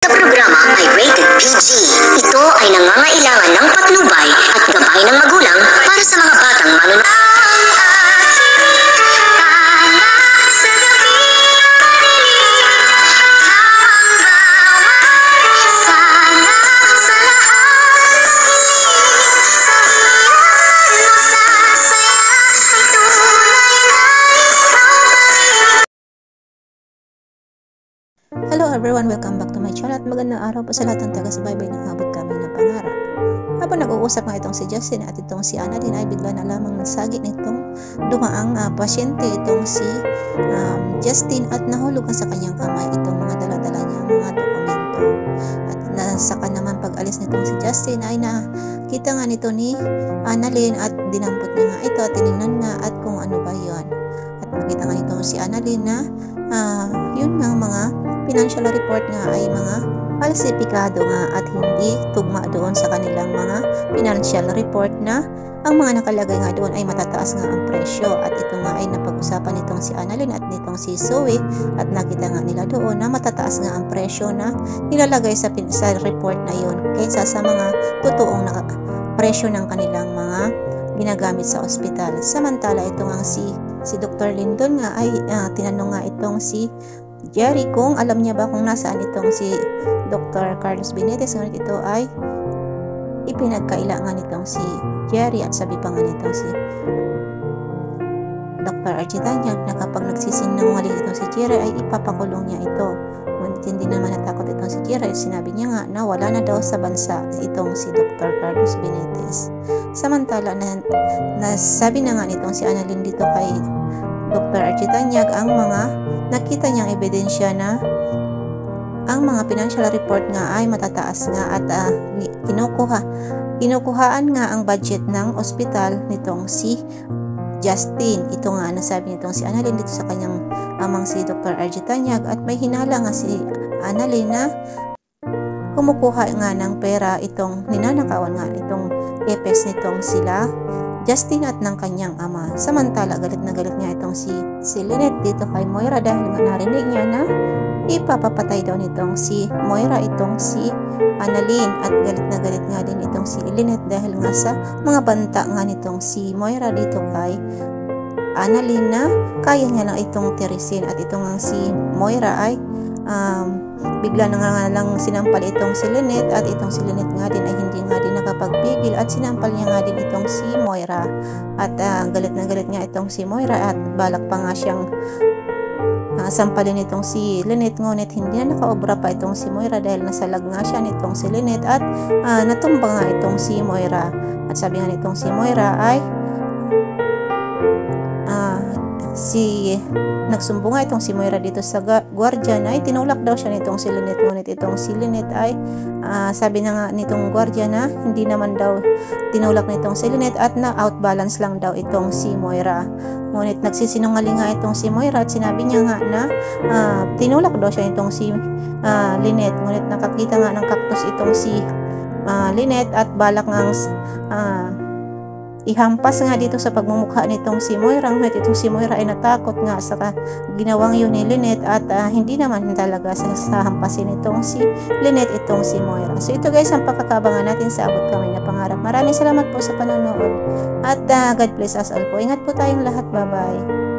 Sa programa ay rated PG. Ito ay nangangailangan ng patnubay at gabay ng magulang para sa mga batang manunood. Hello everyone, welcome back to my channel at magandang araw po sa lahat ng taga-subaybay ng abot kami ng pangarap. Habang nag-uusap nga itong si Justin at itong si Annalyn ay bigla na lamang nasagi nitong dumaang pasyente itong si Justin at nahulugan sa kanyang kamay itong mga dala-dala niyang mga dokumento. At saka naman pag alis nitong si Justin ay nakita nga nito ni Annalyn at dinampot niya nga ito at tinignan nga at kung ano ba yon. At nakita nga nitong si Annalyn na yun nga mga financial report nga ay mga falsifikado nga at hindi tugma doon sa kanilang mga financial report na ang mga nakalagay nga doon ay matataas nga ang presyo. At ito nga ay napag-usapan nitong si Annalyn at nitong si Zoe at nakita nga nila doon na matataas nga ang presyo na nilalagay sa report na yun kaysa sa mga totoong presyo ng kanilang mga ginagamit sa ospital. Samantala ito nga si Dr. Lindon nga ay tinanong nga itong si Jerry kung alam niya ba kung nasaan itong si Dr. Carlos Benitez. Ngunit ito ay ipinagkailangan nitong si Jerry at sabi pa nga nitong si Dr. Architanyag na kapag nagsisinungaling itong si Jerry ay ipapakulong niya ito. Ngunit hindi naman natakot itong si Jerry. Sinabi niya nga na wala na daw sa bansa itong si Dr. Carlos Benitez. Samantala nasabi na nga nitong si Annalyn dito kay Dr. Architanyag ang mga nakita niyang ebidensya na ang mga financial report nga ay matataas nga at kinukuhaan nga ang budget ng ospital nitong si Justin. Ito nga nasabi nitong si Annalyn dito sa kanyang amang si Dr. Architanyag at may hinala nga si Annalyn na kumukuha nga ng pera itong ninanakawan nga itong EPS nitong sila Justin at ng kanyang ama. Samantala galit na galit nga itong si Lynette dito kay Moira dahil nga narinig niya na ipapapatay daw nitong si Moira itong si Annalyn at galit na galit nga din itong si Lynette dahil nga sa mga banta nga nitong si Moira dito kay Annalyn na kaya niya lang itong tirisin. At itong nga si Moira ay bigla na nga lang sinampal itong si Lynette at itong si Lynette nga din ay hindi nga din nakapagpigil at sinampal niya nga din itong si Moira at galit na galit nga itong si Moira at balak pa nga siyang sampalin itong si Lynette. Ngunit hindi na nakaobra pa itong si Moira dahil nasalag nga siya nitong si Lynette at natumba nga itong si Moira. At sabi nga nitong si Moira ay nagsumbong nga itong si Moira dito sa guardian ay tinulak daw siya nitong si Lynette. Ngunit itong si Lynette ay sabi na nga nitong guardian na hindi naman daw tinulak nitong si Lynette at na outbalance lang daw itong si Moira. Ngunit nagsisinungaling nga itong si Moira at sinabi niya nga na tinulak daw siya nitong si Lynette. Ngunit nakakita nga ng cactus itong si Lynette at balak nga ihampas nga dito sa pagmumukha nitong si Moira. Ngunit itong si Moira ay natakot nga sa ginawang yun ni Lynette at hindi naman talaga sa hampasin itong si Lynette itong si Moira. So ito guys ang pagkakabangan natin sa abot kamay na pangarap. Maraming salamat po sa panonood at God bless us all po. Ingat po tayong lahat. Bye bye.